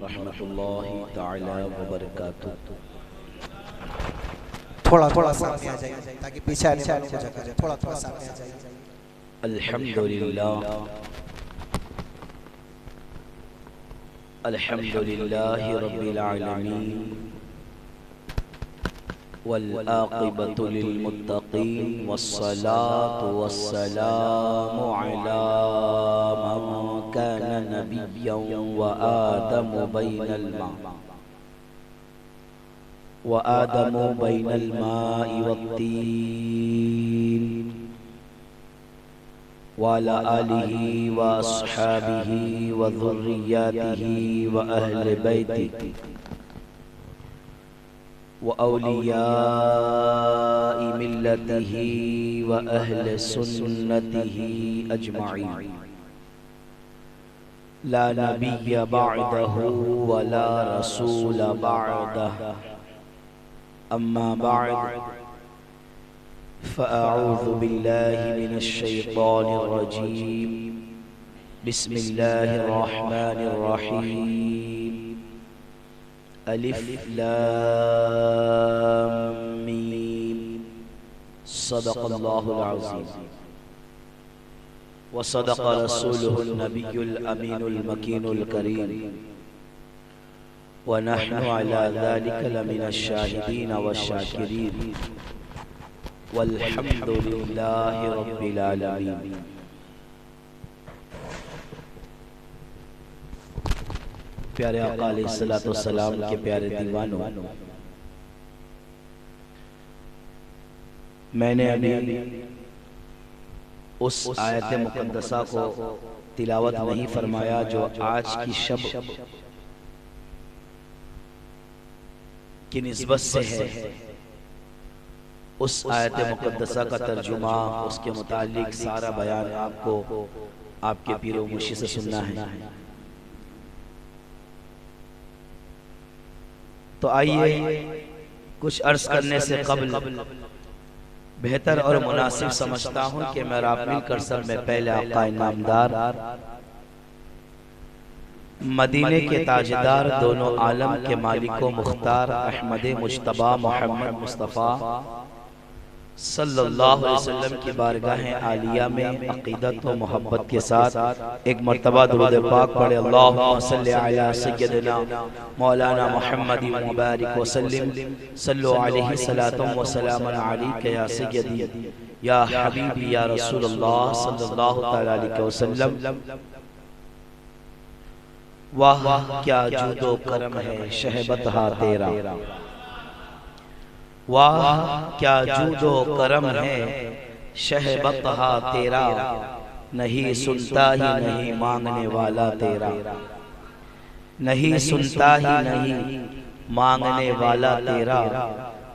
रहमतुल्लाहि ताला व बरकातुहू। थोड़ा थोड़ा सामने आ जाइए ताकि पीछे आने वालों को जगह रहे। थोड़ा थोड़ा सामने आ जाइए। अल्हम्दुलिल्लाह अल्हम्दुलिल्लाहि रब्बिल आलमीन वल आक़िबतु लिल मुत्तक़ीन वस्सलातु वस्सलामु अला मन काना नबिय्यन व आदमु बैनल माइ वत्तीन वाला आलिही व अस्हाबिही व ज़ुर्रिय्यातिही व अहले बैतिही व औलियाई मिल्लतिही व अहले सुन्नतिही अजमईन। ला नबिय्य बअदहु व ला रसूल बअदहु। अम्मा बअद फ़अऊज़ु बिल्लाहि मिनश शैतानिर रजीम। बिस्मिल्लाहिर रहमानिर रहीम। अलिफ लाम मीम। सदक़ल्लाहुल अज़ीम व सदक़ रसूलुहुन नबियुल अमीनुल मकीनुल करीम व नहनु अला ज़ालिका लमिनश शाहिदीन वश्शाकिरीन वल्हम्दुलिल्लाहि रब्बिल आलमीन। प्यारे आका अलैहिस्सलातु वस्सलाम के प्यारे दीवानों, मैंने अभी उस आयत मुक़द्दसा को तिलावत नहीं फरमाया जो आज की शब की निस्बत से है। उस आयत मुक़द्दसा का तर्जुमा, उसके मुतालिक सारा बयान आपको आपके पीर व मुर्शिद से सुनना है। तो आइए कुछ अर्ज करने से कबल बेहतर और मुनासिब समझता हूँ कि मेरा आप मिलकर सब में पहले आका नामदार मदीने के ताजदार दोनों आलम के मालिको मुख्तार अहमद मुज्तबा मोहम्मद मुस्तफ़ा सल्लल्लाहु अलैहि वसल्लम की बारगाह आलिया में अक़ीदत व मोहब्बत के साथ एक मरतबा दुरूद पाक पढ़े। अल्लाहुम्मा सल्लि अला सय्यदिना मौलाना मुहम्मद मुबारक वसल्लिम सल्लु अलैहि सलातुम व सलामुन अलैका या सय्यदी या हबीबी या रसूलल्लाह सल्लल्लाहु तआला अलैहि वसल्लम। वाह क्या जूदो करम है शहबतहा तेरा, वाह क्या जूदो करम है शहबतहा तेरा। नहीं सुनता ही नहीं मांगने वाला तेरा, नहीं सुनता ही नहीं मांगने वाला तेरा।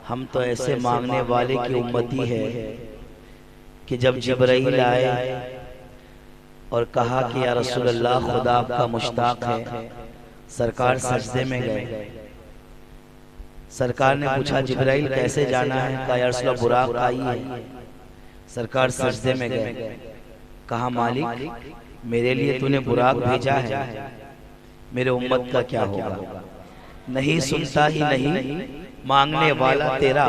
हम तो ऐसे मांगने वाले की उम्मती है कि जब जिब्राइल आए और कहा कि या रसूल अल्लाह खुदा आपका मुश्ताक है, सरकार सजदे में गए। सरकार ने पूछा जिब्राइल कैसे जाना है? कहा या रसूल अल्लाह बुराक आई है। सरकार सजदे में गए। कहा मालिक मेरे लिए तूने बुराक भेजा है, मेरे उम्मत का क्या होगा? नहीं सुनता ही नहीं मांगने वाला तेरा।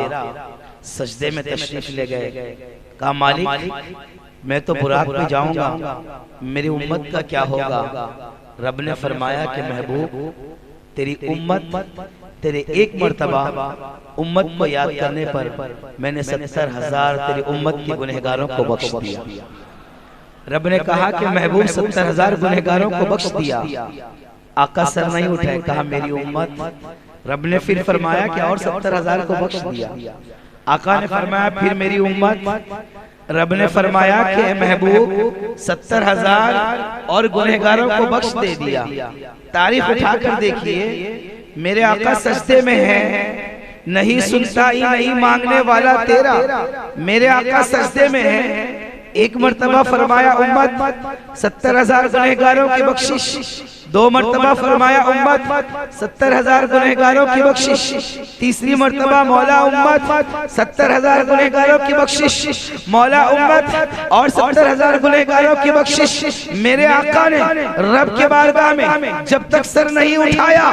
सजदे में तशरीफ ले गए। कहा मालिक मैं तो बुराक में जाऊंगा, मेरी उम्मत का क्या होगा? रब ने फरमाया कि महबूब तेरी उम्मत तेरे एक मर्तबा उम्मत को याद करने पर मैंने 70,000 तेरी उम्मत के गुनहगारों को बख्श दिया। रब ने कहा कि महबूब 70,000 गुनहगारों को बख्श दिया। आका सर नहीं उठाए, कहा मेरी उम्मत। रब ने फिर फरमाया कि और 70,000 को बख्श दिया। आका ने फरमाया फिर मेरी उम्मत। रब ने फरमाया कि महबूब 70,000 और गुनहगारों को बख्श दे दिया। तारीख उठाकर देखिए, मेरे आका सजदे में है, नहीं सुनता ही नहीं मांगने वाला तेरा। मेरे आका सजदे में है। एक मर्तबा फरमाया उम्मत 70,000 गुनहगारों की बख्शिश 2 मर्तबा फरमाया उम्मत 70,000 गुनहगारों की बख्शिश, तीसरी मर्तबा मौला उम्मत 70,000 गुनहगारों की बख्शिश, मौला उम्मत और 70,000 गुनहगारों की बख्शिश। मेरे आका ने रब के बारगाह में जब तक सर नहीं उठाया,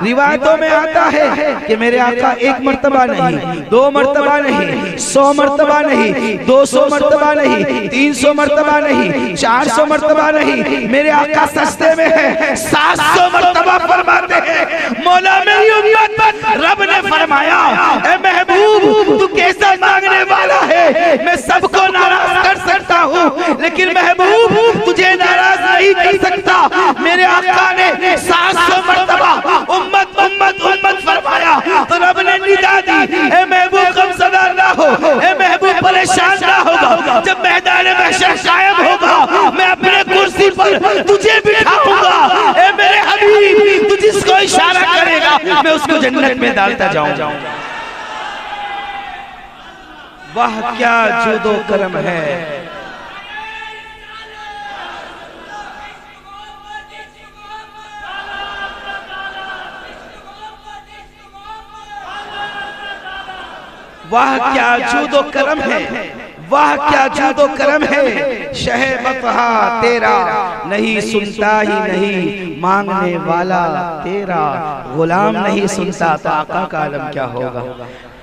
रिवायतों में आता है कि मेरे आका 1 मर्तबा नहीं, 2 मर्तबा नहीं, 100 मर्तबा नहीं, 200 मर्तबा नहीं, 300 मर्तबा नहीं, 400 मर्तबा नहीं, मेरे आका सजदे में है 700 मर्तबा फरमाते हैं मौला मेरी उम्मत। रब ने फरमाया ए महबूब तू कैसा मांगने वाला है, मैं सबको नाराज कर सकता हूँ लेकिन महबूब तुझे नाराज नहीं कर सकता। मेरे आका ने 700 मर्तबा उम्मत उम्मत उम्मत फरमाया तो रब ने निदा दी ए महबूब गमज़दा ना हो, ए महबूब परेशान ना होगा, जब मैदान महशर कायम होगा मैं अपने कुर्सी पर तुझे बिठाऊंगा। ए मेरे हबीब तू जिसको इशारा करेगा मैं उसको जन्नत में डालता जाऊंगा। वाह क्या जुदो करम है, वाह क्या जूदो करम है, वाह क्या जूदो करम है। शह बतहा तेरा नहीं सुनता ही नहीं मांगने वाला तेरा, गुलाम नहीं सुनता तो आका का आलम क्या होगा।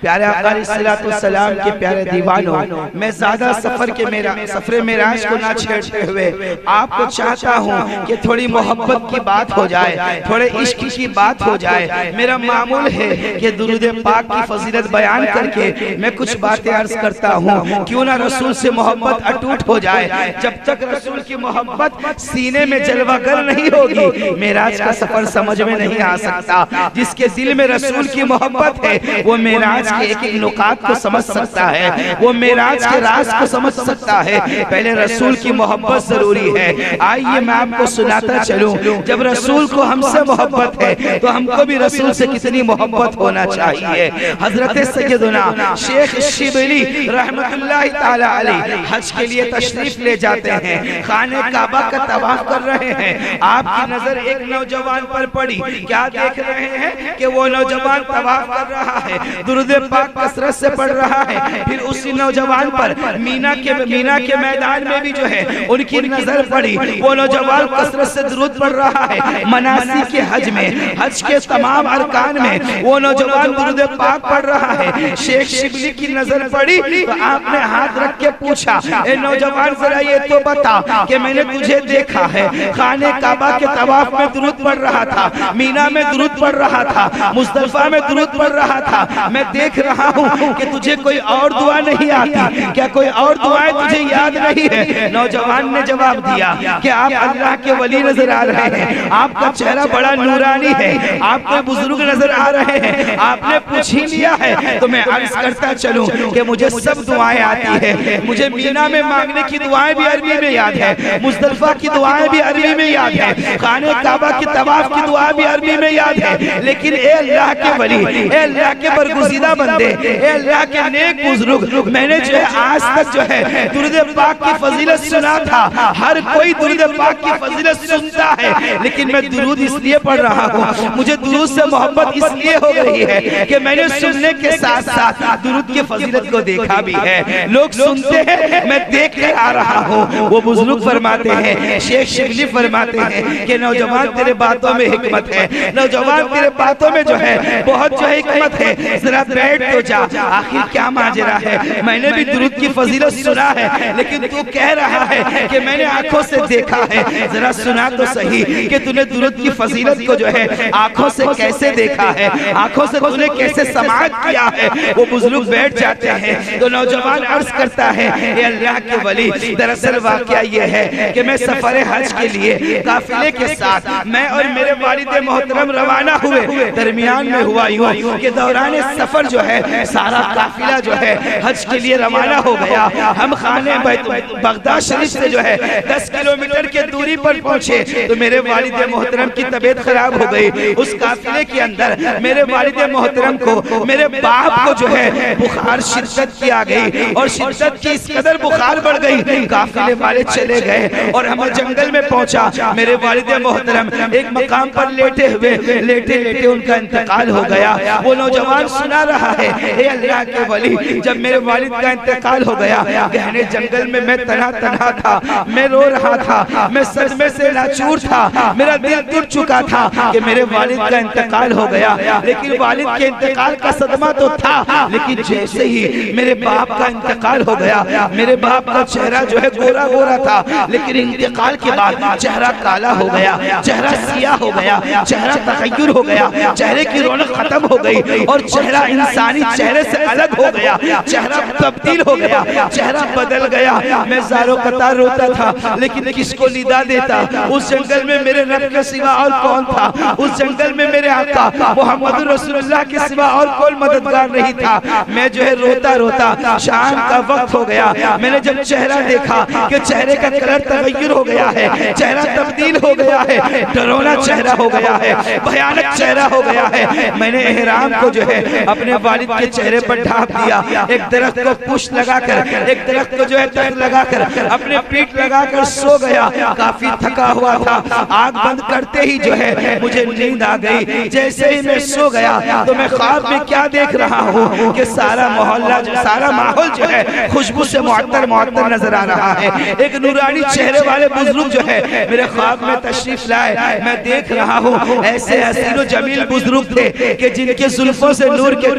प्यारे आका अलैहिस्सलाम के प्यारे दीवानों, मैं ज्यादा सफर मेराज को ना छेड़ते हुए आपको चाहता हूँ कि थोड़ी मोहब्बत की बात हो जाए, थोड़े इश्क की बात हो जाए। मेरा मामूल है कि दुरूद पाक की फजीलत बयान करके मैं कुछ बातें अर्ज करता हूँ, क्यों ना रसूल से मोहब्बत अटूट हो जाए। जब तक रसूल की मोहब्बत सीने में जलवागर नहीं होगी मेराज का सफर समझ में नहीं आ सकता। जिसके दिल में रसूल की मोहब्बत है वो मेराज के एक एक नुकात को समझ सकता है, वो मेराज के राज को समझ सकता है। पहले रसूल की मोहब्बत जरूरी है। आइए मैं आपको सुनाता चलूं, जब रसूल को हमसे मोहब्बत है तो हमको भी रसूल से कितनी मोहब्बत होना चाहिए। हजरत सैयदना शेख शिबली रहमतुल्लाहि ताला अलैह हज के लिए तशरीफ ले जाते हैं, खाने काबा का तवाफ कर रहे हैं। आपकी नजर एक नौजवान पर पड़ी, क्या देख रहे हैं कि वो नौजवान तवाफ कर रहा है, दुरूद पाक कसरत से पढ़ रहा है। फिर उसी नौजवान पर मीना के मैदान में भी जो है उनकी नजर पड़ी, वो नौजवान कसरत से दुरूद पढ़ रहा है। मनासिक के हज में, हज के तमाम अरकान में वो नौजवान दुरूद पाक पढ़ रहा है। शेख शिबली की नजर पड़ी तो आपने हाथ रख के पूछा, ए नौजवान जरा ये तो बता कि मैंने तुझे देखा है खाने काबा के तवाफ में दुरूद पढ़ रहा था, मीना में दुरूद पढ़ रहा था, मुज़दलिफा में दुरूद पढ़ रहा था, मैं देख रहा हूँ कि तुझे कोई और दुआ नहीं आती, क्या कोई और दुआएं तुझे याद नहीं है। नौजवान ने जवाब दिया कि आप अल्लाह के वली नजर आ रहे हैं, आपका चेहरा बड़ा नूरानी है, आपको बुजुर्ग नजर आ रहे हैं, आपने पूछ ही लिया है तो मैं अर्ज करता चलूं कि मुझे सब दुआएं आती है। मुझे मीना में मांगने की दुआएं भी अरबी में याद है, मुज़दलिफा की दुआएं भी अरबी में याद है, खाने काबा की तवाफ की दुआ भी अरबी में याद है। लेकिन ए अल्लाह के वली, ए अल्लाह के बरगुज़ीदा बंदे, ए अल्लाह के नेक बुजुर्ग, मैंने जो है आज तक जो है दुरूद पाक की फजीलत सुना था। हर कोई दुरूद पाक की फजीलत सुनता है लेकिन मैं दुरूद इसलिए पढ़ रहा हूँ, मुझे दुरूद से मोहब्बत इसलिए हो रही है कि मैंने सुनने के साथ साथ दुरूद की फजीलत को देखा भी है। लोग सुनते हैं, मैं देख कर आ रहा हूँ। वो बुजुर्ग फरमाते हैं, शेख शिबली फरमाते हैं कि नौजवान तेरे बातों में हिकमत है, नौजवान तेरे बातों में जो है बहुत जो है हिकमत है, जरा बैठ तो जा। आखिर क्या माजरा है, मैंने भी दुरूद की फजीलत सुना है लेकिन तू कह रहा है कि मैंने आंखों से देखा है, जरा सुना तो सही कि तूने दुरूद की फजीलत को जो है आंखों से कैसे देखा है, आंखों से तूने कैसे समाअत किया है। वो बुजुर्ग बैठ जाते हैं तो नौजवान अर्ज करता है, ये अल्लाह के वली, दरअसल वाकया ये है कि मैं सफर हज के लिए काफिले के साथ मैं और मेरे वालिद मोहतरम रवाना हुए। दरमियान में हुआ यूं कि दौरान सफर जो है सारा काफिला जो है हज के लिए रवाना हो गया। हम खाने बगदाद शरीफ से जो है 10 किलोमीटर के दूरी पर पहुंचे तो मेरे वालिद मोहतरम की तबीयत खराब हो गई। उस काफिले के अंदर मेरे वालिद मोहतरम को, मेरे बाप को जो है बुखार शिद्दत की आ गई और शिद्दत की इस कदर बुखार बढ़ गई, काफिले वाले चले गए और हमें जंगल में पहुंचा। मेरे वालिद मोहतरम एक मकाम पर लेटे हुए, लेटे लेटे उनका इंतकाल हो गया। वो नौजवान सुना रहा है, हे अल्लाह के वली, जब मेरे वालिद का इंतकाल हो गया, गहने जंगल में मैं तना तना था, मैं रो रहा था, मैं सदमे से नाचूर था, मेरा दिल टूट चुका था कि मेरे वालिद का इंतकाल हो गया। लेकिन वालिद के इंतकाल का सदमा तो था, लेकिन जैसे ही मेरे बाप का इंतकाल हो गया, मेरे बाप का चेहरा जो है गोरा गोरा था, लेकिन इंतकाल के बाद चेहरा काला हो गया, चेहरा सियाह हो गया, चेहरा तगय्युर हो गया, चेहरे की रौनक खत्म हो गई और चेहरा इंसानी चेहरे से अलग हो गया, चेहरा तब्दील हो गया, चेहरा बदल गया। मैं ज़ारो कतार रोता था, लेकिन किसको निदा देता? उस जंगल में मेरे रब के सिवा और कौन था? उस जंगल में मेरे आका मोहम्मद रसूलुल्लाह के सिवा और कोई मददगार नहीं था। मैं जो है रोता रोता, शाम का वक्त हो गया, मैंने जब चेहरा देखा कि चेहरे का कलर तगय्युर हो गया है, चेहरा तब्दील हो गया है, डरोना चेहरा हो गया है, भयानक चेहरा हो गया है, मैंने एहराम को जो है अपने वालिद के चेहरे पर ढाप दिया। एक दरख्त को पुश लगाकर, एक दरख्त को जो है तख्त लगाकर अपने पीठ लगाकर सो गया। काफी थका हुआ था, आग बंद करते ही जो है मुझे नींद आ गई। जैसे ही मैं सो गया तो मैं ख्वाब में क्या देख रहा हूँ कि सारा मोहल्ला, सारा माहौल जो है खुशबू से मुअत्तर मुअत्तर नजर आ रहा है। एक नूरानी चेहरे वाले बुजुर्ग जो है मेरे ख्वाब में तशरीफ लाए। मैं देख रहा हूँ ऐसे हसीन जमील बुजुर्ग थे कि जिनके जुल्फों से नूर के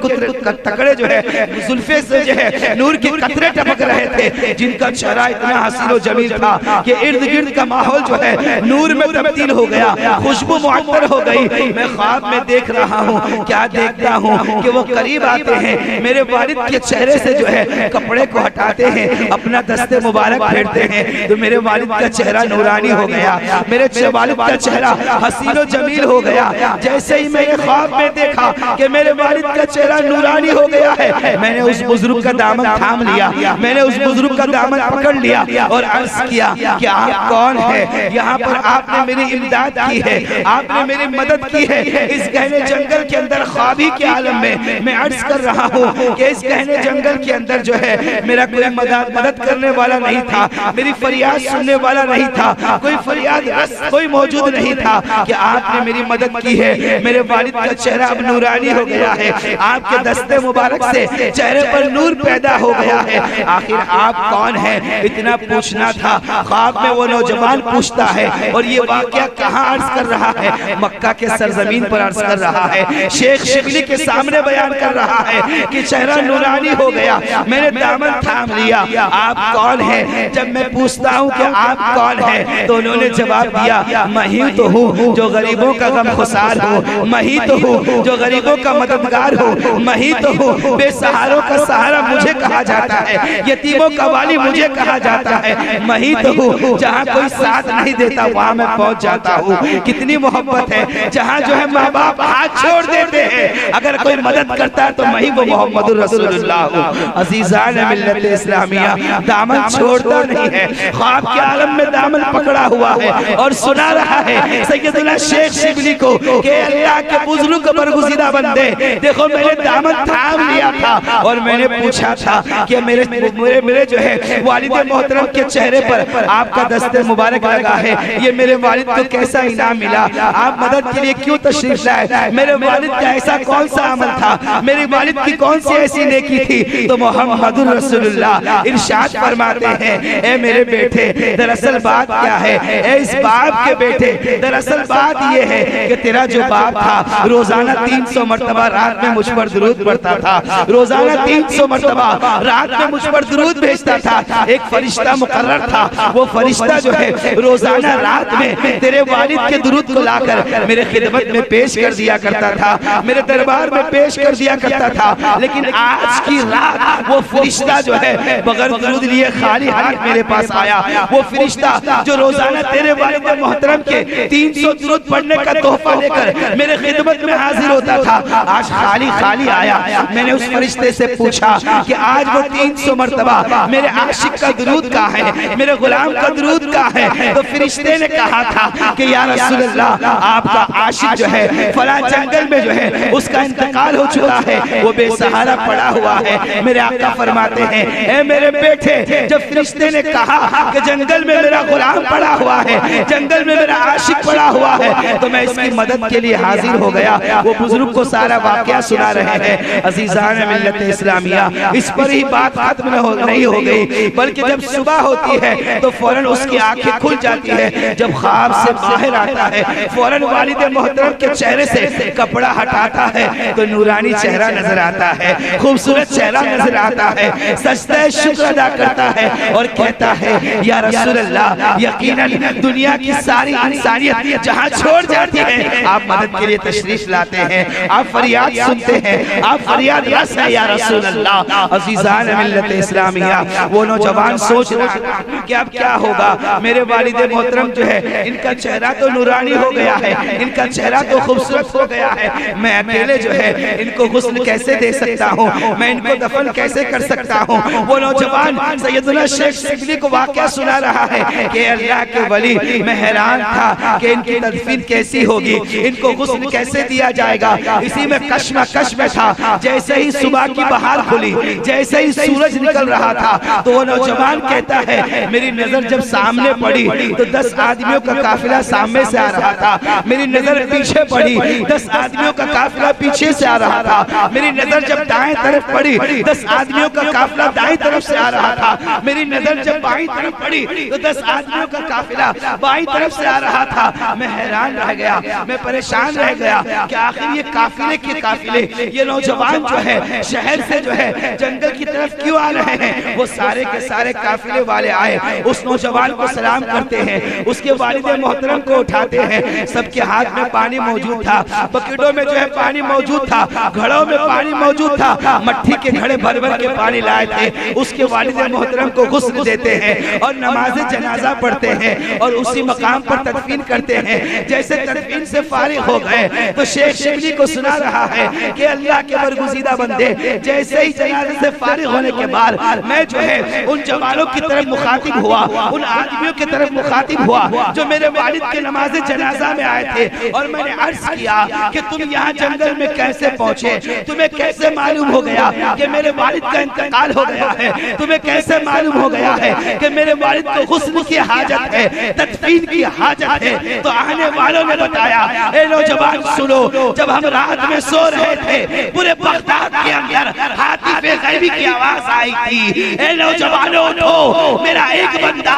तकड़े जो है, जुल्फे से जो है नूर के कतरे टपक रहे थे, जिनका चेहरा इतना हसीन जमील था कि इर्द गिर्द का माहौल जो है नूर में तब्दील हो गया, खुशबू मुअत्तर हो गई। मैं ख्वाब में देख रहा हूँ, क्या देखता हूँ कि वो करीब आते हैं, मेरे वालिद के चेहरे से जो है कपड़े को हटाते हैं, अपना दस्ते मुबारक फेरते हैं, तो मेरे वालिद का चेहरा नूरानी हो गया, मेरे वालिद का चेहरा हसीन जमील हो गया। जैसे ही मैंने ख्वाब में देखा कि मेरे वालिद का चेहरा नूरानी हो गया है, मैंने उस बुजुर्ग का दामन थाम लिया, मैंने उस बुजुर्ग का दामन पकड़ लिया और अर्ज किया कि आप कौन है? यहाँ पर आपने मेरी इमदाद की है, आपने मेरी मदद की है। इस गहने जंगल के अंदर ख्वाबी के आलम में मैं अर्ज कर रहा हूँ कि इस गहने जंगल के अंदर जो है मेरा कोई मदद करने वाला नहीं था, मेरी फरियाद सुनने वाला नहीं था, कोई फरियाद रस कोई मौजूद नहीं था कि आपने मेरी मदद की है। मेरे वालिद का चेहरा अब नूरानी हो गया है, आपके दस्ते मुबारक से चेहरे पर नूर पैदा हो गया है। आखिर आप कौन है? इतना पूछना था। ख्वाब में वो नौजवान पूछता है और ये वाकया कहाँ अर्ज कर रहा है? मक्का के सरजमीन पर अर्ज कर रहा है, शेख शिबली के सामने बयान कर रहा है कि चेहरा नूरानी हो गया, मैंने दामन थाम लिया। आप कौन है? जब मैं पूछता हूँ कि आप कौन है, तो उन्होंने जवाब दिया, मैं ही तो हूँ जो गरीबों का गमखुसार हूँ, मैं ही तो हूँ जो गरीबों का मददगार हूँ, मैं ही तो हूँ बेसहारों का सहारा मुझे कहा जाता है, यतीमों का वाली मुझे कहा जाता है, मैं ही तो हूँ जहाँ कोई साथ नहीं देता वहाँ मैं पहुँच जाता हूँ। कितनी मोहब्बत है, जहाँ जो है माँ बाप हाथ छोड़ देते हैं, अगर कोई मदद करता है तो मैं ही वो मोहम्मद रसूलुल्लाह हूँ। अजीज़ान मिल्लत इस्लामिया, दामन छोड़ता नहीं है, ख्वाब के आलम में दामन पकड़ा हुआ है और सुना रहा है सैयदुल्लाह शेख शिबली को कि अल्लाह के बुजुर्ग बरगुज़ीदा बंदे, देखो मैंने दामन थाम लिया था और मैंने पूछा था कि मेरे जो है वालिद मोहतरम के चेहरे पर आपका दस्ते मुबारक लगा है, ये मेरे वालिद को कैसा इनाम मिला? आप मदद के लिए क्यों तशरीफ लाए? मेरे वालिद का ऐसा कौन सा अमल था? मेरे वालिद की कौन सी ऐसी नेकी थी? तो मोहम्मदुर रसूलुल्लाह इरशाद फरमाते हैं, ए मेरे बेटे, दरअसल बात क्या है? ए इस बाप के बेटे, दरअसल बात ये है कि तेरा जो बाप था रोजाना 300 मरतबा रात में मुझ पर दुरूद पढ़ता था, रोजाना 300 मरतबा रात में मुझ पर दुरूद भेजता था। एक फरिश्ता मुकर्रर था, वो फरिश्ता जो है रोजाना रात में तेरे वालिद के दुरूद को लाकर मेरे खिदमत में पेश कर दिया करता था, मेरे दरबार में पेश कर दिया करता था। लेकिन आज की रात वो फरिश्ता जो है बगैर दुरूद लिए खाली हाथ मेरे पास आया। वो फरिश्ता जो रोजाना तेरे वालिद मोहतरम के 300 दुरूद पढ़ने का तोहफा लेकर मेरे खिदमत में हाजिर होता था, आज खाली खाली आया। मैंने उस फरिश्ते से पूछा कि आज वो 300 मरतबा मेरे आशिक का दुरूद कहाँ है, मेरे गुलाम का दुरूद कहाँ है? तो फरिश्ते ने कहा था कि या रसूल अल्लाह, आपका आशिक जो है फला जंगल में जो है उसका इंतकाल हो चुका है, वो बेसहारा पड़ा हुआ है। मेरे आका फरमाते फरमाते हैं, ऐ मेरे बेटे, जब फरिश्ते ने कहा कि जंगल में मेरा गुलाम पड़ा हुआ है, जंगल में मेरा आशिक पड़ा हुआ है, तो मैं इसकी मदद के लिए हाजिर हो गया। वो बुजुर्ग को सारा वाकया सुना रहे हैं। अजीजान मिल्लत इस्लामिया, इस पर ही बात खत्म नहीं हो गई, बल्कि जब सुबह होती है तो फौरन उसकी आंखें खुल जाती है। जब ख्वाब से बाहर आता है, फौरन वालिद मोहतरम के चेहरे से कपड़ा हटाता है तो नूरानी चेहरा नजर आता है, खूबसूरत चेहरा नजर आता है। सजदा शुक्र अदा करता है और कहता है, या रसूल अल्लाह, यकीनन दुनिया की सारी इंसानियत जहां छोड़ जाती है, आप मदद के लिए तशरीफ लाते हैं, आप फरियाद सुनते हैं, आप फरियाद रस है या रसूल अल्लाह। अज़ीज़ान मिल्लत इस्लामिया, वो नौजवान सोच रहा कि अब क्या होगा, मेरे वालिद मोहतरम जो है इनका चेहरा तो नूरानी हो गया है, इनका चेहरा तो खूबसूरत हो गया है, मैं अकेले जो है इनको हुस्न कैसे दे सकता हूँ, मैं इनको दफन कैसे कर सकता हूँ। वो नौजवान सैयदना शेख शिबली को वाकया सुना रहा है कि अल्लाह के वली, मैं हैरान था कि इनकी तदफीन कैसी होगी, इनको हुस्न कैसे दिया जाएगा। इसी में कश्मकश में था। जैसे ही सुबह की बहार खुली, जैसे ही सूरज निकल रहा था, तो वो नौजवान कहता है, मेरी नजर जब सामने पड़ी तो 10 आदमियों का काफिला सामने से आ रहा था, मेरी नजर पीछे पड़ी, 10 आदमियों का काफिला पीछे से आ रहा था, मेरी नजर जब दाएं तरफ पड़ी, 10 आदमियों का काफिला दाएं तरफ से आ रहा था, मेरी नजर जब बाईं तरफ पड़ी तो 10 आदमियों का काफिला बाईं तरफ से आ रहा था। मैं हैरान रह गया, मैं परेशान रह गया कि आखिर ये काफिले के काफिले, ये नौजवान जो है शहर से जो है जंगल की तरफ क्यों आ रहे हैं। वो सारे के सारे काफिले वाले आए, उस नौजवान को सलाम करते हैं, उसके वालिद मोहतरम को उठाते हैं। सबके हाथ में पानी मौजूद था, बकेटों में जो है पानी मौजूद था, घड़ों में पानी मौजूद था, मट्टी के घड़े भर भर के पानी लाए थे। उसके वालिद मोहतरम को गुस्ल देते हैं और नमाज जनाजा पढ़ते हैं और उसी मकाम पर तदफीन करते हैं। जैसे तदफीन से फारिग हो गए तो शेख शिबली को सुना रहा है कि अल्लाह के बरगुज़ीदा बंदे, जैसे ही जनाजे से फारिग होने के बाद मैं जो है उन जवानों की तरफ मुखातिब हुआ, उन आदमियों की तरफ मुखातिब हुआ जो मेरे वालिद के नमाज जनाजा में आए थे, और मैंने अर्ज किया कि तुम यहाँ जंगल में कैसे पहुंचे, तुम्हें कैसे मालूम हो गया कि मेरे वालिद का इंतकाल हो गया है, तुम्हें कैसे मालूम हो गया है कि मेरे वालिद को हुस्न की हाजत है, तदफीन की हाजत है। तो आने वालों ने बताया, ए नौजवान सुनो, जब हम रात में सो रहे थे पूरे बगदाद के अंदर हातिफ़े गैबी की आवाज आई थी, ए नौजवानों उठो, मेरा एक बंदा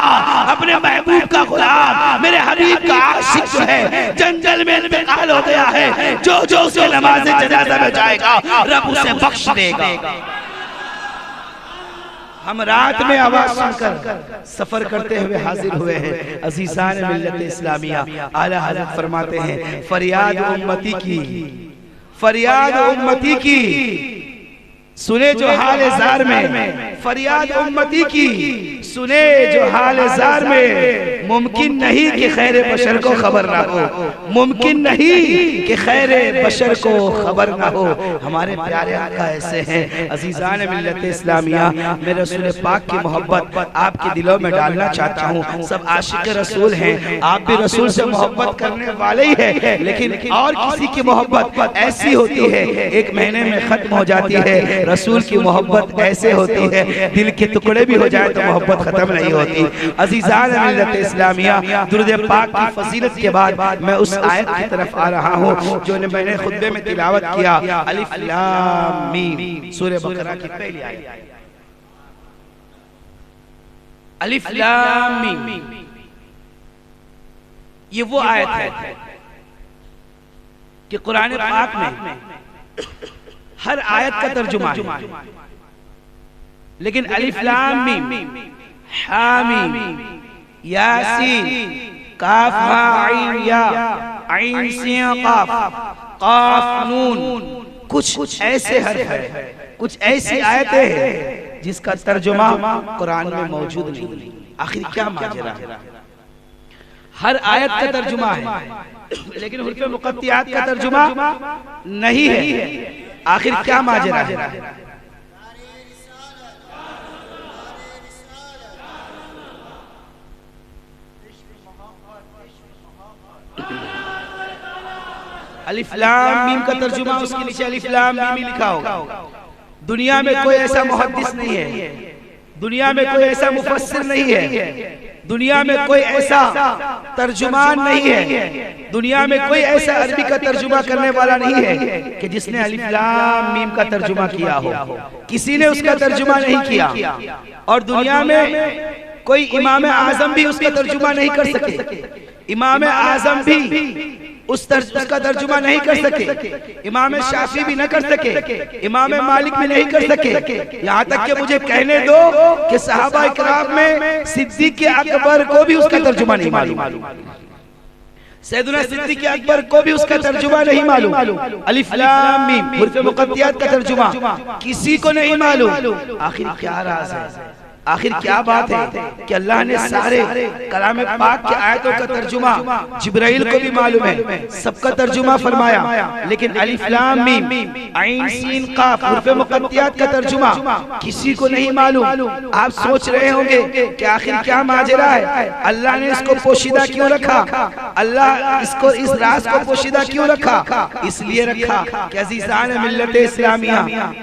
अपने महबूब का गुलाम, मेरे हबीब का आशिक जो है जंगल में इंतकाल हो गया है, जो जो उसके नमाज जनाजा में जाएगा रब उसे बख्श देगा। हम रात में आवाज सुनकर सफर करते हुए हाजिर हुए हैं। अज़ीज़ान मिल्लत इस्लामिया, आला हज़रत फरमाते हैं, फरियाद उम्मती की, फरियाद उम्मती की, सुने जो हाल ज़ार में, फरियाद उम्मती की, सुने जो हाल ज़ार में, मुमकिन नहीं कि खैर बशर को खबर ना हो, मुमकिन नहीं कि खैर बशर को खबर ना हो। हमारे प्यारे आका ऐसे हैं। अज़ीज़ान मिल्लत इस्लामिया, मैं रसूल पाक की मोहब्बत आपके दिलों में डालना चाहता हूँ। सब आशिक रसूल हैं, आप भी रसूल से मोहब्बत करने वाले ही हैं, लेकिन और किसी की मोहब्बत ऐसी होती है एक महीने में खत्म हो जाती है। रसूल की मोहब्बत ऐसे होती है दिल के टुकड़े भी हो जाए तो मोहब्बत खत्म नहीं होती। अज़ीज़ान मिल्लत इस्लामिया, दुरूद पाक की फजीलत के बाद मैं उस आयत की तरफ आ रहा हूँ जो मैंने खुतबे में तिलावत किया, अलिफ लाम मीम, सूरह बकरा की पहली आयत, अलिफ लाम मीम। ये वो आयत है कि कुरान पाक में हर आयत का तर्जुमा है, लेकिन अलिफ लाम मीम, हामीम, यासीन, काफ हा आइन या, आइन सीन काफ, काफ नून, कुछ ऐसे हर्फ है, कुछ ऐसी आयतें हैं जिसका तर्जुमा कुरान में मौजूद नहीं। आखिर क्या माजरा है? हर आयत का तर्जुमा है लेकिन हुर्फ़े मुक़त्तियात का तर्जुमा नहीं है। आखिर क्या माजरा है? अलिफ लाम मीम का तर्जुमा उसके नीचे अलिफ लाम मीम लिखा होगा। दुनिया में कोई ऐसा मुहद्दिस नहीं है, दुनिया में कोई ऐसा मुफस्सिर नहीं है, दुनिया में कोई ऐसा तर्जुमान नहीं है, दुनिया में कोई ऐसा अरबी का तर्जुमा करने वाला नहीं है कि जिसने अलिफ लाम मीम का तर्जुमा किया हो। किसी ने उसका तर्जुमा नहीं किया, और दुनिया में कोई इमाम आजम भी उसका तर्जुमा नहीं कर सके। इमाम आजम भी उसका तर्जुमा नहीं कर सके, इमाम शाफी भी न कर सके, इमाम मालिक भी नहीं कर सके। यहाँ तक कि मुझे कहने दो कि सहाबा इकराम में सिद्दीक़ अकबर को भी उसका तर्जुमा नहीं मालूम, सैयदना सिद्दीक़ अकबर को भी उसका तर्जुमा नहीं मालूम। अलिफ लाम मीम हुरूफ मुक़त्तियात का तर्जुमा किसी को नहीं मालूम। आखिर क्या राज है, आखिर क्या बात है कि अल्लाह ने सारे कलाम पाक के आयतों का तर्जुमा जिब्राइल को भी मालूम है, सबका तर्जुमा फरमाया, लेकिन अलिफ लाम मीम ऐन सीन काफ हुरूफ मुक़त्तियात का तर्जुमा किसी को नहीं मालूम। आप सोच रहे होंगे कि आखिर क्या माजरा है, अल्लाह ने इसको पोशीदा क्यों रखा, अल्लाह इसको इस राज को पोशीदा क्यों रखा? इसलिए रखा कि अज़ीज़ान मिल्लत इस्लामिया,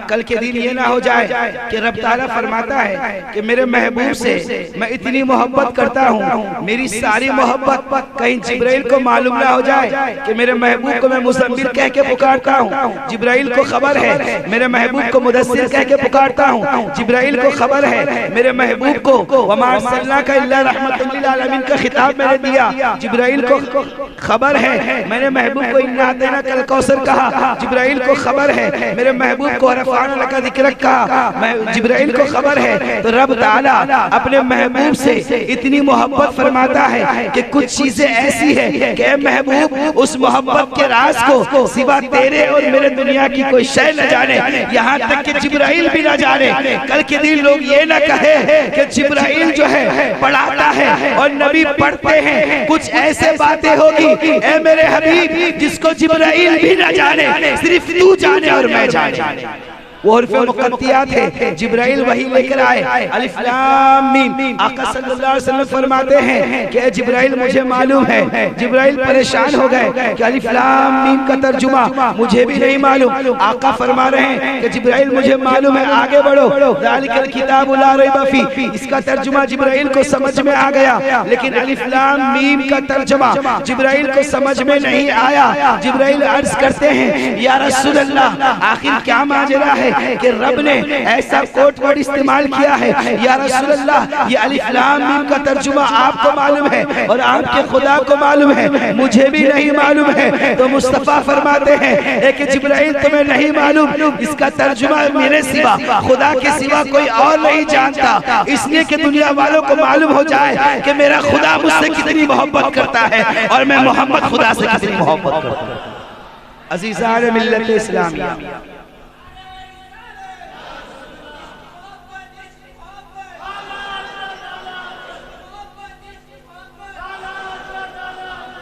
कल के दिन ये ना हो जाए कि रब ताला फरमाता है कि मेरे महबूब से मैं इतनी मोहब्बत करता हूँ, मेरी सारी मोहब्बत कहीं जिब्राइल को मालूम ना हो जाए कि मेरे महबूब को मैं मुज़म्मिल कह के पुकारता हूँ, जिब्राइल को खबर है मेरे महबूब को मुदस्सिर कह के पुकारता हूँ, जिब्राइल को खबर है मेरे महबूब को वमा अर्सलनाका इल्ला रहमतल लिल आलमीन का खिताब मैंने दिया, जिब्राइल को खबर है मैंने महबूब को इन्ना अतैनाकल कौसर कहा, जिब्राइल को खबर है मेरे महबूब को रफ़अना लका ज़िक्रक कहा, जिब्राइल को खबर है। तो रब ताला अपने महबूब से इतनी मोहब्बत फरमाता है कि कुछ चीजें ऐसी है कि महबूब उस मोहब्बत के राज को सिवा तेरे और मेरे दुनिया की कोई शय न जाने, यहाँ तक कि जिब्राइल भी न जाने। कल के दिन लोग ये न कहे कि जिब्राइल जो है पढ़ाता है और नबी पढ़ते हैं, कुछ ऐसे बातें होगी ए मेरे हबीब जिसको जिब्राइल भी न जाने, सिर्फ तू जाने और मैं जाने। वो हुरूफ मुक़त्तियात है, जिब्राइल वही लेकर आए, अलिफ लाम मीम। आका सल्लल्लाहु अलैहि वसल्लम फरमाते हैं कि जिब्राइल मुझे मालूम है। जिब्राइल परेशान हो गए कि अलिफ लाम मीम का तर्जुमा मुझे भी नहीं मालूम। आका फरमा रहे हैं कि जिब्राइल मुझे मालूम है, आगे बढ़ो, ज़ालिकल किताबु ला रैब फीह, इसका तर्जुमा जिब्राइल को समझ में आ गया, लेकिन अलिफ लाम मीम का तर्जुमा जिब्राइल को समझ में नहीं आया। जिब्राइल अर्ज करते हैं या रसूल अल्लाह, आखिर क्या माजरा है कि रब ने ऐसा कोट वर्ड इस्तेमाल किया है, या रसूल अल्लाह ये अलिफ लाम मीम का तर्जुमा आपको मालूम है और आपके खुदा को मालूम है, मुझे भी नहीं मालूम है। तो मुस्तफा फरमाते हैं कि जिब्राइल तुम्हें नहीं मालूम, इसका तर्जुमा मेरे सिवा, खुदा के सिवा कोई और नहीं जानता, इसलिए कि दुनिया वालों को मालूम हो जाए कि मेरा खुदा मुझसे कितनी मोहब्बत करता है और मैं मोहम्मद खुदा से कितनी मोहब्बत करता हूँ। अज़ीज़ान मिल्लत इस्लामिया,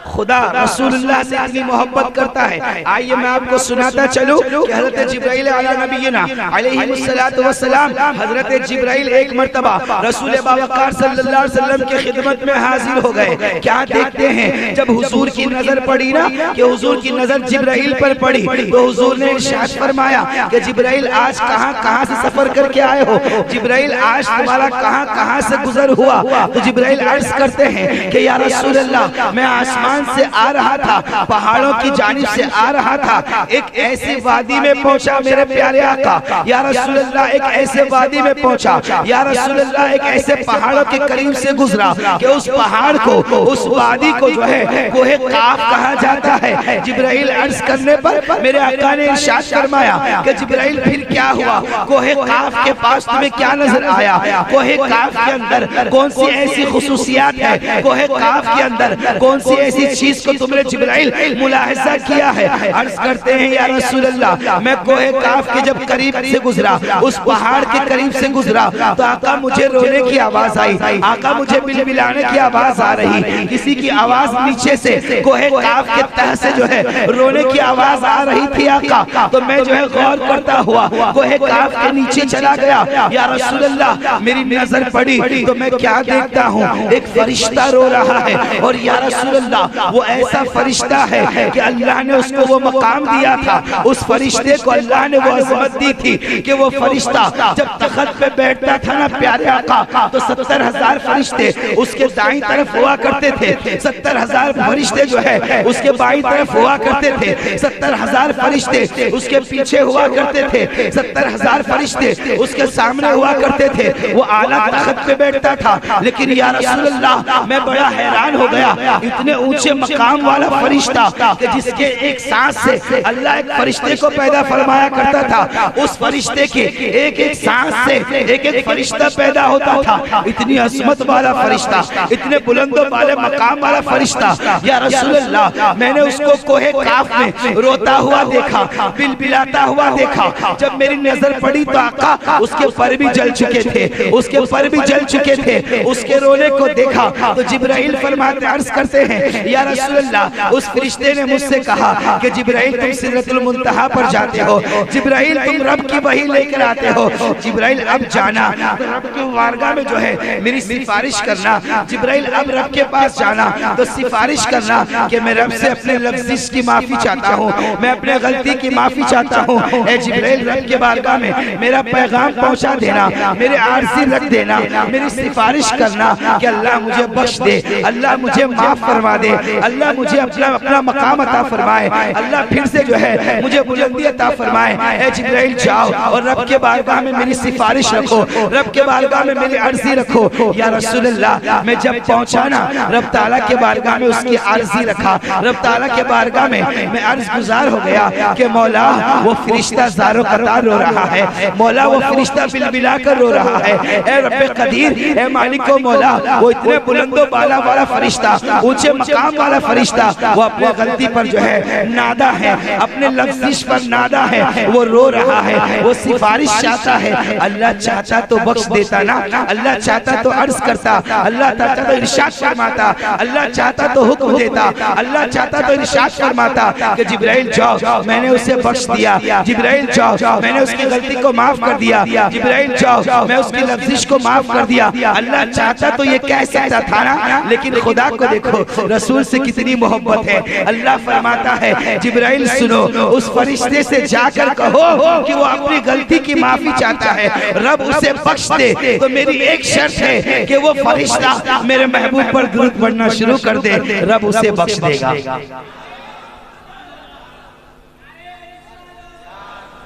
खुदा रसूलुल्लाह से इतनी मोहब्बत करता है। आइए मैं आपको सुनाता चलूं कि हज़रत जिब्राइल अला नबीना अलैहिस्सलातु वस्सलाम, हज़रत जिब्राइल एक मर्तबा रसूल बावकार सल्लल्लाहु अलैहि वसल्लम की खिदमत में हाजिर हो गए। क्या देखते हैं, जब हुजूर की नजर पड़ी ना, कि हुजूर की नजर जिब्राइल पर पड़ी, तो हुजूर ने इरशाद फरमाया कि जिब्राइल आज कहां से सफर करके आए हो, जिब्राइल आज तुम्हारा कहां से गुजर हुआ। तो जिब्राइल अर्ज करते हैं कि या रसूल अल्लाह, मैं आसमान से आ रहा था, पहाड़ों की जानिब से आ रहा था, एक ऐसी वादी में पहुंचा मेरे प्यारे आका, या रसूल अल्लाह एक ऐसे वादी में पहुंचा, या रसूल अल्लाह एक ऐसे पहाड़ों के करीब से गुजरा कि उस पहाड़ को, उस वादी को जो है कोहे काफ कहा जाता है। जिब्राइल अर्ज करने पर मेरे आका ने इरशाद फरमाया कि जिब्राइल फिर क्या हुआ, कोहे काफ के पास तुम्हें क्या नजर आया, कोहे काफ के अंदर कौन सी ऐसी खुसूसियात है, कोहे काफ के अंदर कौन सी ऐसी चीज को तुमने जिब्राइल मुलाहिजा किया है। अर्ज करते हैं या रसूल अल्लाह, मैं कोहे काफ के जब करीब से गुजरा, उस पहाड़ के करीब से गुजरा, तो आका मुझे रोने की आवाज आई, आका मुझे बिलबिलाने की आवाज आ रही, किसी की आवाज नीचे से कोहे काफ के तह से जो है रोने की आवाज आ रही थी आका। तो मैं जो है गौर करता हुआ कोहे काफ के नीचे चला गया। या रसूल अल्लाह, मेरी नजर पड़ी तो मैं क्या देखता हूँ, एक फरिश्ता रो रहा है, और या रसूल अल्लाह वो ऐसा फरिश्ता है कि अल्लाह ने उसको वो मकाम दिया था। उस फरिश्ते को अल्लाह ने वो अज़मत दी थी कि वो फरिश्ता जब तख्त पे बैठता था ना प्यारे आका, तो 70,000 फरिश्ते उसके दाईं तरफ हुआ करते थे, 70,000 फरिश्ते जो है उसके बाईं तरफ हुआ करते थे, 70,000 फरिश्ते उसके पीछे हुआ करते थे, 70,000 फरिश्ते उसके सामने हुआ करते थे। वो आला तख्त पे बैठता था। लेकिन या रसूल अल्लाह, मैं बड़ा हैरान हो गया, इतने ऊंचे मकाम वाला फरिश्ता कि जिसके एक सांस से अल्लाह एक फरिश्ते को पैदा फरमाया करता था, उस फरिश्ते के एक एक सांस से एक एक फरिश्ता पैदा होता था। इतनी अज़मत वाला फरिश्ता, इतने बुलंदो वाले मकाम वाला फरिश्ता, या रसूल अल्लाह, मैंने उसको कोहे काफ में रोता हुआ देखा, बिलबिलाता हुआ देखा। जब मेरी नजर पड़ी तो आका उसके पर भी जल चुके थे, उसके पर भी जल चुके थे। उसके रोने को देखा तो जिब्राइल फरमाते, अर्ज करते हैं, या रसूल अल्लाह, उस फरिश्ते ने मुझसे कहा कि जिब्राइल तुम सिदरतुल मुंतहा पर जाते हो, जिब्राइल तुम रब की वही लेकर आते हो, जिब्राइल अब जाना तो रब की वारगाह में जो है मेरी सिफारिश करना, जिब्राइल अब रब के पास जाना तो सिफारिश करना कि मैं रब से अपने लफ्ज़ की माफी चाहता हूँ, मैं अपने गलती की माफी चाहता हूँ। ए जिब्राइल, रब के बारगाह में मेरा पैगाम पहुँचा देना, मेरे आरज़ी रख देना, मेरी सिफारिश करना कि अल्लाह मुझे बख्श दे, अल्लाह मुझे माफ फरमा दे, अल्लाह मुझे अपना मकाम अता फरमाए, अल्लाह फिर से जो है मुझे बुलंदी अता फरमाए। ए जिब्राइल जाओ और रब के बारगाह में मेरी सिफारिश रखो, रब के बारगाह में मेरी अर्जी रखो। या रसूल अल्लाह, मैं जब पहुंचा ना रब ताला के बारगाह में उसकी अर्जी रखा, रब ताला के बारगाह में मैं अर्ज गुजार हो गया कि मौला वो फरिश्ता ज़ारो कतार रो रहा है, मौला वो फरिश्ता बिलबिला कर रो रहा है। ए रब्बे कदीर, ए मालिको मौला, वो इतने बुलंदो बाला वाला फरिश्ता, ऊंचे मकाम वाला फरिश्ता, वो अपनी गलती पर जो है नादा है, अपने लफ्ज़ पर नादा है, वो रो रहा है, वो सिफारिश चाहता है। अल्लाह चाहता तो बख्श देता ना, अल्लाह चाहता तो अर्ज करता, अल्लाह चाहता तो इरशाद फरमाता, अल्लाह चाहता तो हुक्म देता, अल्लाह चाहता तो इरशाद फरमाता कि जिब्राइल जाओ, मैंने उसे बख्श दिया, जिब्राइल जाओ, मैंने उसकी गलती को माफ कर दिया, जिब्राइल जाओ, मैं उसकी लफ्ज़िश को माफ कर दिया। अल्लाह चाहता तो ये कह सकता था ना, लेकिन खुदा को देखो रसूल से कितनी मोहब्बत है। अल्लाह फरमाता है, जिब्राइल सुनो, उस फरिश्ते से जाकर कहो कि वो अपनी गलती की माफी चाहता है, रब उसे बख्श दे। तो मेरी एक शर्त है कि वो फरिश्ता मेरे महबूब पर दुरूद पढ़ना शुरू कर दे, रब उसे बख्श देगा।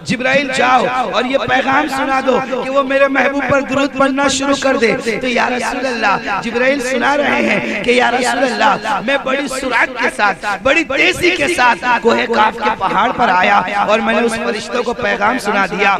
जिब्राइल जाओ और ये पैगाम सुना दो कि वो मेरे महबूब पर दुरूद पढ़ना शुरू कर दे। तो या रसूल अल्लाह, जिब्राइल सुना रहे हैं कि या रसूल अल्लाह, मैं बड़ी सुरात के साथ, बड़ी तेजी के साथ कोहे काफ के पहाड़ पर आया और मैंने उस फरिश्तों को पैगाम सुना दिया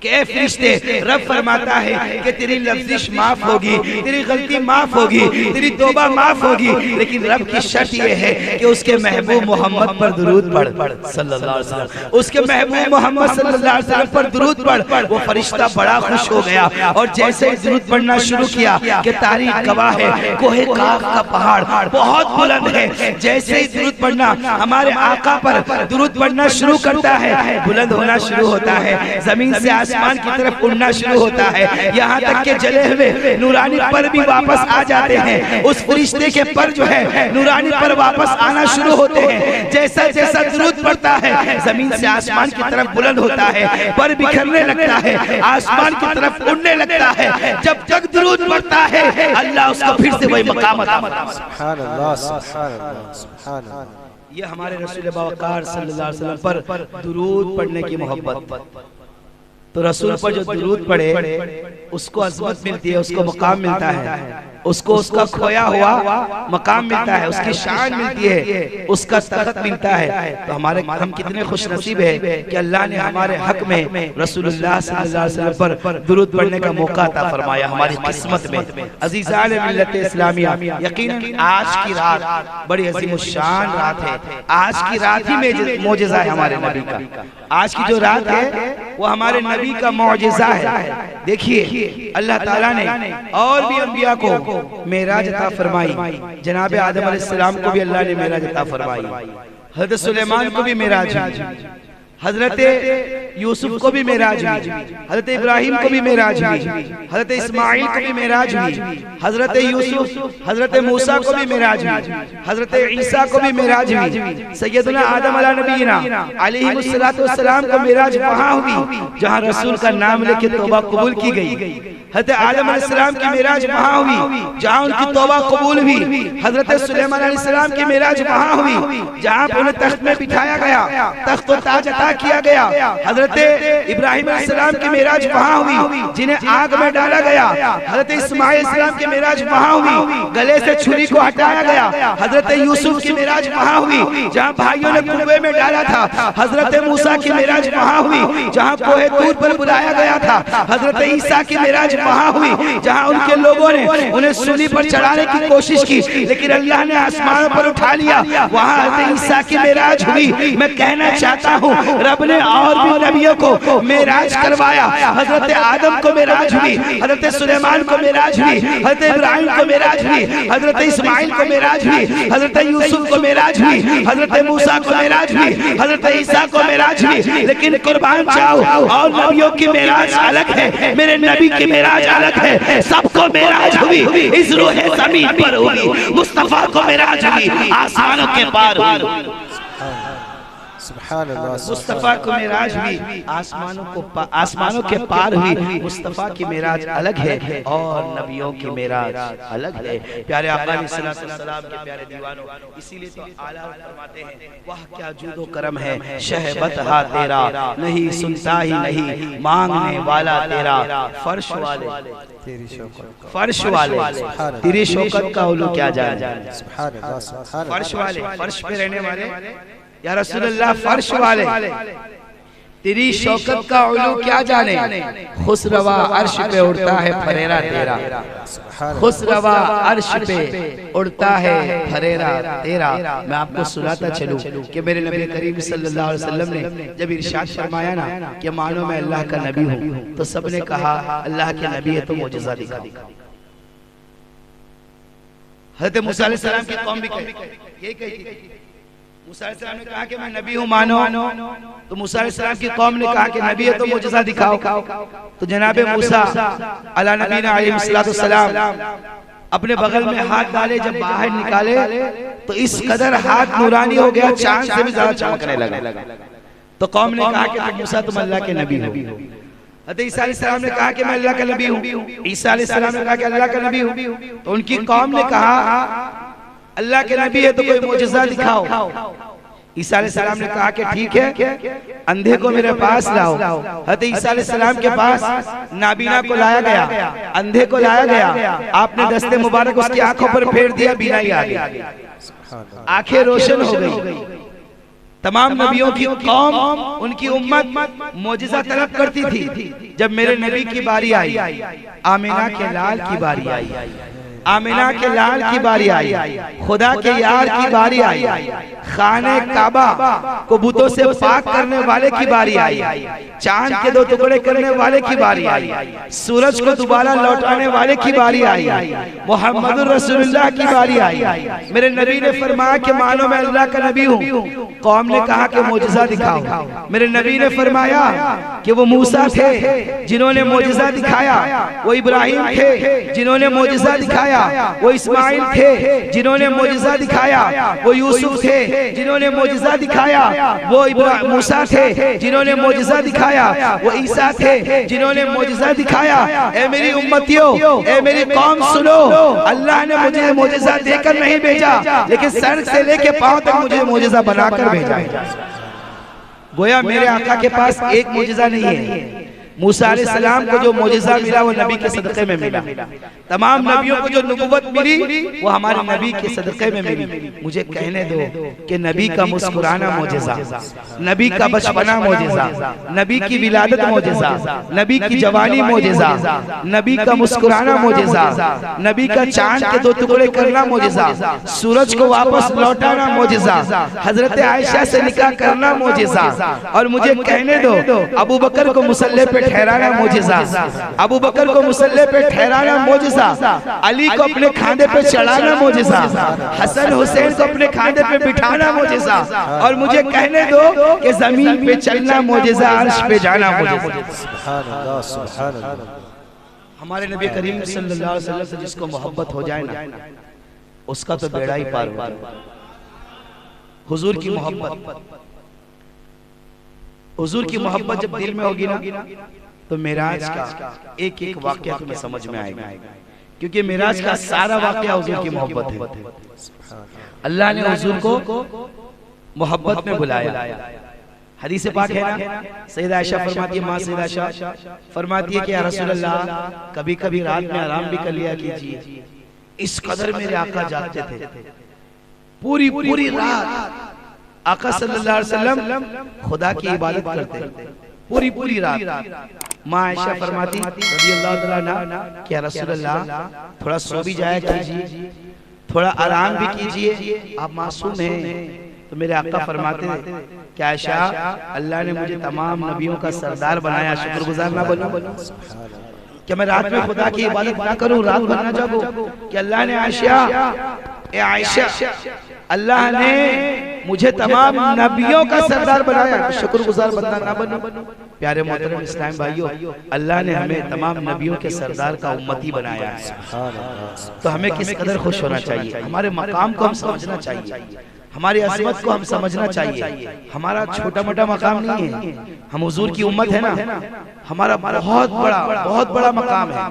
कि ए फरिश्ते, रब फरमाता है कि तेरी लफ्ज़िश माफ होगी, तेरी गलती माफ होगी, तेरी तौबा माफ होगी, लेकिन रब की शर्त ये है कि उसके महबूब मोहम्मद पर दुरूद पढ़ सल्लल्लाहु अलैहि वसल्लम, उसके महबूब मोहम्मद सल्लल्लाहु अलैहि वसल्लम पर दुरूद पढ़। वो फरिश्ता बड़ा खुश हो गया और जैसे ही दुरूद पढ़ना शुरू किया कि तारीख गवाह है, कोहे काफ का पहाड़ बहुत बुलंद है, जैसे ही दुरूद पढ़ना हमारे आका पर दुरूद पढ़ना शुरू करता है, बुलंद होना शुरू होता है, जमीन से आसमान की तरफ उड़ना शुरू होता है, यहाँ तक के जले हुए नूरानी पर भी वापस आ जाते हैं। उस फरिश्ते के पर जो है नूरानी पर वापस आना शुरू होते हैं। जैसा जैसा दुरूद पढ़ता है, जमीन से आसमान की तरफ बुलंद होता है, पर बिखरने लगता है, आसमान की तरफ उड़ने लगता है। जब तक दुरूद पढ़ता है, अल्लाह उसको फिर से वही मकाम अता फरमाता है। सुभान अल्लाह, सुभान अल्लाह, सुभान अल्लाह। ये हमारे रसूल बावकार सल्लल्लाहु अलैहि वसल्लम पर दुरूद पढ़ने की मोहब्बत। तो रसूल पर जो दुरूद पढ़े उसको अज़मत मिलती है, उसको मकाम मिलता है, उसको उसका खोया हुआ मकाम मिलता है, उसकी शान मिलती है, उसका तख्त मिलता है। तो हम कितने खुश नसीब है कि अल्लाह ने हमारे हक में रसूलुल्लाह सल्लल्लाहु अलैहि वसल्लम पर दुरूद पढ़ने का मौका अता फरमाया हमारी किस्मत में। अज़ीज़ान मिल्लत इस्लामिया, यकीनन आज की रात बड़ी अज़ीमुश्शान रात है। आज की रात ही मौजिज़ा है हमारे नबी का। आज की जो रात है वो हमारे नबी का मौजिज़ा है। देखिए अल्लाह ताला ने और भी अंबिया को मेराज अता फरमाई। जनाब आदम अलैहिस्सलाम को भी अल्लाह ने मेराज अता फरमाई, हज़रत सुलेमान को भी मेराज, हजरत यूसुफ को भी मेराज हुई, हजरत इब्राहिम को भी मेराज हुई, हजरत इस्माइल को भी मेराज हुई, हजरत यूसुफ हजरत मूसा को भी मेराज हुई, हजरत ईसा को भी मेराज हुई, सैयदना आदम अला नबीना अलैहिस्सलातु वस्सलाम को मेराज वहां हुई जहां रसूल का नाम लेके तौबा कबूल की गई। हजरत आदम अलैहिस्सलाम की मेराज वहां हुई जहां उनकी तौबा कबूल हुई। हजरत सुलेमान अलैहिस्सलाम की मेराज वहां हुई जहां उन्हें तख्त में बिठाया गया, तख्त और ताज अता किया गया। हजरत इब्राहिम अलैहिस्सलाम की मेराज वहां हुई जिन्हें आग में डाला गया। हजरत इस्माइल अलैहिस्सलाम की मेराज वहां हुई, गले से छुरी को हटाया गया। हजरत यूसुफ की मेराज वहां हुई जहां भाइयों ने कुएं में डाला था। हजरत मूसा की मेराज वहां हुई जहां कोहे तूर पर बुलाया गया था। हजरत ईसा की मेराज वहां हुई जहां उनके लोगों ने उन्हें सूली पर चढ़ाने की कोशिश की, लेकिन अल्लाह ने आसमानों पर उठा लिया। वहां हजरत ईसा की मेराज हुई। मैं कहना चाहता हूँ रब ने और भी नबियों को मेराज करवाया। हजरत आदम को मेराज हुई, हजरत सुलेमान को मेराज हुई, हजरत इब्राहिम को मेराज हुई, हजरत इस्माइल को मेराज हुई, हजरत यूसुफ को मेराज हुई, हजरत मूसा को मेराज हुई, हजरत ईसा को मेराज हुई। लेकिन कुर्बान जाओ और नबियों की मेराज अलग है, मेरे नबी की मेराज अलग है। सबको मेराज हुई, इस रूह ज़मीन पर हुई, मुस्तफा को मेराज हुई, आसमानों के पार हुई। मुस्तफा को मेराज हुई, आसमानों के पार हुई। मुस्तफा की मेराज अलग है और नबियों की मेराज अलग है। प्यारे आका अलैहिस्सलाम के प्यारे दीवानों, इसीलिए तो आला फरमाते हैं वाह क्या जूदो करम है शहबत हा तेरा, नहीं सुनता ही नहीं मांगने वाला तेरा। फर्श वाले फर्श वाले तेरी शौकत का उलू क्या जाने। फर्श वाले फर्श पे रहने वाले या रसूलुल्लाह फर्श वाले तेरी शौकत का उलू क्या जाने। खुसरवा अर्श पे उड़ता है फरेरा तेरा, खुसरवा अर्श पे उड़ता है फरेरा तेरा। मैं आपको सुनाता चलूं कि मेरे नबी करीम सल्लल्लाहु अलैहि वसल्लम ने जब इरशाद फरमाया ना कि मानो मैं अल्लाह का नबी हूं, तो सबने कहा अल्लाह के नबी है तो मोजज़ा दिखा। हज़रत मूसा अलैहिस्सलाम की कौम भी यही कही, मूसा अलैहिस्सलाम ने कहा कि मैं नबी हूं मानो, तो मूसा अलैहिस्सलाम की कौम ने कहा कि नबी है तो मोजज़ा दिखाओ। तो जनाबे मूसा अला नबीना अलैहिस्सलाम अपने बगल में हाथ डाले, जब बाहर निकाले तो इस कदर हाथ नूरानी हो गया चांद से भी ज्यादा चमकने लगा। तो कौम ने कहा कि तुम मूसा तुम अल्लाह के नबी हो। हज़रत ईसा अलैहिस्सलाम ने कहा कि मैं अल्लाह का नबी हूं। ईसा अलैहिस्सलाम ने कहा कि अल्लाह का नबी हूं। तो उनकी कौम ने कहा अल्लाह के नबी है तो कोई मोजज़ा दिखाओ। ईसा अलैहिस्सलाम ने कहा कि ठीक है, अंधे को मेरे पास लाओ। हज़रत ईसा अलैहिस्सलाम के पास नाबीना को लाया गया, अंधे को लाया गया। आपने दस्ते मुबारक उसकी आंखों पर फेर दिया, बीनाई आ गई, आंखें रोशन हो गई। तमाम नबियों की कौम उनकी उम्मत मोजज़ा तलब करती थी। जब मेरे नबी की बारी आई, आमिना के लाल की बारी आई, आमिना के लाल की बारी आई, खुदा के यार की बारी आई, खाने काबा को बुतों से पाक करने वाले की बारी आई, चांद के दो टुकड़े करने वाले की बारी आई, सूरज को दोबारा लौटाने वाले की बारी आई, मोहम्मद रसूलुल्लाह की बारी आई। मेरे नबी ने फरमाया कि मानो मैं अल्लाह का नबी हूँ। कौम ने कहा कि मोजज़ा दिखाओ। मेरे नबी ने फरमाया कि वो मूसा थे जिन्होंने मोजज़ा दिखाया, वो इब्राहिम थे जिन्होंने मोजज़ा दिखाया, वो इस्माइल थे जिन्होंने मोजज़ा दिखाया, वो यूसुफ थे जिन्होंने मोजज़ा दिखाया, वो मूसा थे जिन्होंने मोजज़ा दिखाया, वो ईसा थे जिन्होंने मोजज़ा दिखाया। ए मेरी उम्मतियों, ए मेरी कौम सुनो, अल्लाह ने मुझे मोजज़ा देकर नहीं भेजा, लेकिन सर से लेके पांव तक मुझे मोजज़ा बनाकर भेजा है। गोया मेरे आका के पास एक मोजज़ा नहीं है। मूसा अलैहिस्सलाम को जो मोजज़ा मिला वो नबी के सदक़े में मिला। तमाम नबियों को जो नबूवत मिली वो हमारे नबी के सदक़े में मिली। मुझे कहने दो कि नबी का मुस्कुराना मोजज़ा, नबी का बचपना मोजज़ा, नबी की विलादत मोजज़ा, नबी की जवानी मोजज़ा, नबी का मुस्कुराना मोजज़ा, नबी का चांद के दो टुकड़े करना मोजज़ा, सूरज को वापस लौटाना मोजज़ा, हजरत आयशा से निकाह करना मोजज़ा। और मुझे कहने दो अबू बकर को मुसल्ले पे ठहराना मोजिज़ा, अबू बकर को मुसल्ले पे ठहराना मोजिज़ा, अली को अपने खांधे पे चढ़ाना मोजिज़ा, हसन हुसैन को अपने खांधे पे बिठाना मोजिज़ा, और मुझे कहने दो कि जमीन पे चलना मोजिज़ा, अर्श पे जाना मोजिज़ा। सुभान अल्लाह, सुभान अल्लाह। हमारे नबी करीम सल्लल्लाहु अलैहि वसल्लम से जिसको मोहब्बत हो जाए ना, उसका तो बेड़ा ही पार होता है। हुजूर की मोहब्बत, हुजूर की मोहब्बत जब दिल में होगी ना, तो मेराज का एक एक वाकया तुम्हें समझ में आएगा, क्योंकि मेराज का सारा वाकया हुजूर की मोहब्बत है। अल्लाह ने हुजूर को मोहब्बत में बुलाया। हदीस पाक है ना, सैयदा आयशा फरमाती है, माँ सैयदा आयशा फरमाती है कि या रसूल अल्लाह, कभी कभी रात में आराम भी कर लिया कीजिए। इस कदर मेरे आका जागते थे, पूरी पूरी रात आका सल्लल्लाहु अलैहि वसल्लम खुदा की इबादत करते, पूरी पूरी रात। माँ आयशा फरमाती रज़ियल्लाहु तआला अन्हा कि या रसूल अल्लाह, थोड़ा सो भी जाया कीजिए, थोड़ा आराम भी कीजिए, आप मासूम हैं। तो मेरे आका फरमाते थे कि आयशा, अल्लाह ने मुझे तमाम नबियों का सरदार बनाया, शुक्रगुजार ना बनूं? क्या मैं रात में खुदा की इबादत ना करूं, रात भर ना जागूं? कि अल्लाह ने आयशा, ए आयशा, अल्लाह ने मुझे तमाम नबियों का सरदार बनाया, शुक्रगुजार बंदा ना बनूं? प्यारे मोहतरम इस्लाम भाइयों, अल्लाह ने हमें तमाम नबियों के सरदार का उम्मती बनाया है। तो हमें किस कदर खुश होना चाहिए, हमारे मकाम को हम समझना चाहिए, हमारी अज़मत को हम समझना चाहिए। हमारा छोटा मोटा मकाम नहीं है, हम हुजूर की उम्मत है ना, हमारा बहुत बड़ा मकाम है।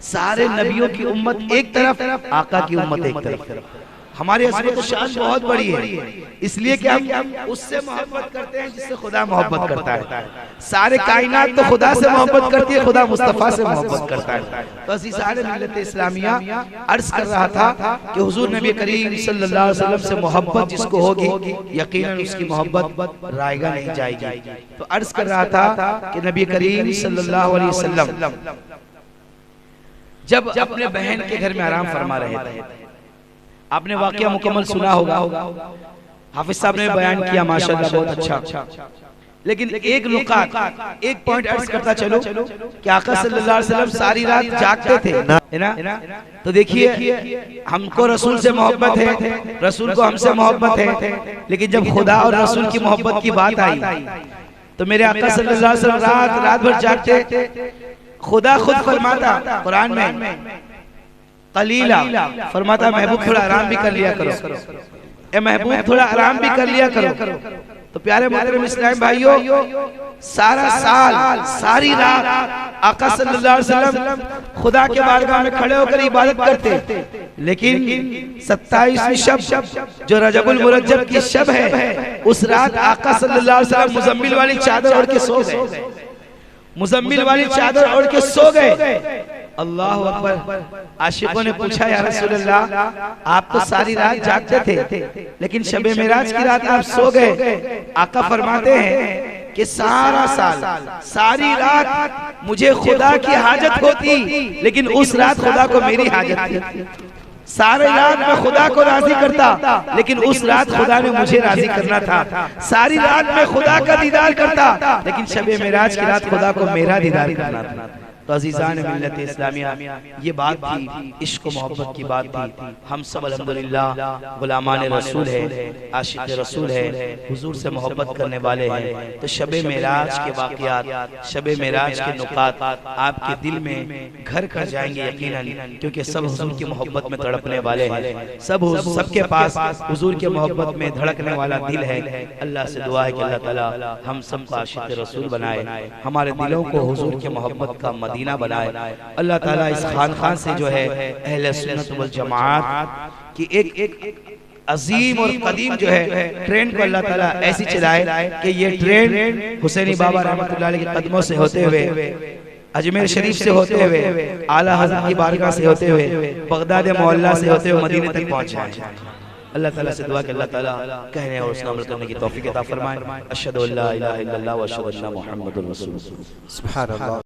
सारे नबियों की उम्मत एक तरफ, आका की उम्मत एक तरफ। हमारी अज़मत और शान बहुत बड़ी है, इसलिए कि हम उससे मोहब्बत करते हैं जिससे खुदा मोहब्बत करता है। सारे कायनात तो खुदा से मोहब्बत करती है, खुदा मुस्तफ़ा से मोहब्बत करता है। तो अज़ीज़ान मिल्लत इस्लामिया, अर्ज कर रहा था कि हुजूर नबी करीम सल्लल्लाहु अलैहि वसल्लम से मोहब्बत जिसको होगी, यकीनन उसकी मोहब्बत रायगा नहीं जाएगी। तो अर्ज कर रहा था कि नबी करीम सल्लल्लाहु अलैहि वसल्लम जब अपने बहन के घर में आराम फरमा रहे थे, आपने वाकया मुकम्मल सुना होगा, हाफिज साहब ने बयान किया माशाअल्लाह बहुत अच्छा। लेकिन एक नुकात, एक पॉइंट अर्ज करता चलो कि आका सल्लल्लाहु अलैहि वसल्लम सारी रात जागते थे, है ना? तो देखिए, हमको रसूल से मोहब्बत है, रसूल को हमसे मोहब्बत है, लेकिन जब खुदा और रसूल की मोहब्बत की बात आई तो मेरे आका सल्लल्लाहु अलैहि वसल्लम रात भर जागते। खुदा खुद फरमाता कुरान में, कलीला फरमाता, महबूब थोड़ा आराम भी कर लिया करो, ए महबूब थोड़ा आराम भी कर लिया करो। तो प्यारे मोहतरम इस्लाम भाइयों, सारा साल सारी रात आका सल्लल्लाहु अलैहि वसल्लम खुदा के बारगाह में खड़े होकर इबादत करते, लेकिन 27वीं शब जो रजबुल मुरज्जब की शब है, उस रात आका सल्लल्लाहु अलैहि वसल्लम मुजम्मिल वाली चादर ओढ़ के सो गए, मुजम्मिल वाली चादर ओढ़ के सो गए। अल्लाह अकबर। आशिकों ने पूछा, या रसूल अल्लाह, आप तो सारी रात जागते थे, लेकिन शबे मेराज की रात आप सो गए। आका फरमाते हैं कि सारा साल सारी रात मुझे खुदा की हाजत होती, लेकिन उस रात खुदा को मेरी हाजत थी। सारे रात मैं खुदा को राजी करता, लेकिन उस रात खुदा ने मुझे राजी करना था। सारी रात मैं खुदा का दीदार करता, लेकिन शबे मेराज की रात खुदा को मेरा दीदार करना था। तो अज़ीज़ान मिल्लत इस्लामिया, ये बात थी, इश्क व मोहब्बत की बात थी। हम सब अल्हम्दुलिल्लाह गुलामान रसूल है, आशिक रसूल है, हुजूर से मोहब्बत करने वाले हैं। तो शबे मेराज के वाक़यात, शबे मेराज के नुकात आपके दिल में घर कर जाएंगे यकीनन, क्योंकि सब हुजूर की मोहब्बत में तड़पने वाले हैं। सबके पास हुजूर के मोहब्बत में धड़कने वाला दिल है। अल्लाह से दुआ है कि अल्लाह ताला हम सबको आशिक रसूल बनाए, हमारे दिलों को हुजूर के मोहब्बत का मदीना बनाए। अल्लाह ताला इस खान से जो है अहले सुन्नत वल जमात की एक अजीम और कदीम जो है ट्रेन को अल्लाह ताला ऐसी चलाए कि ये ट्रेन हुसैनी बाबा रहमतुल्लाह अलैह के कदमों से होते हुए, अजमेर शरीफ से होते हुए, आला हज़रत की बारगाह से होते हुए, बगदाद मोहल्ला से होते हुए मदीने तक पहुंचे। अल्लाह ताला से दुआ कि अल्लाह ताला कहने और उसका अमल करने की तौफीक अता फरमाए। अशहदु अल्ला इलाहा इल्लल्लाह व अशहदु अन्ना मुहम्मदुर रसूलुल्लाह। सुभान अल्लाह।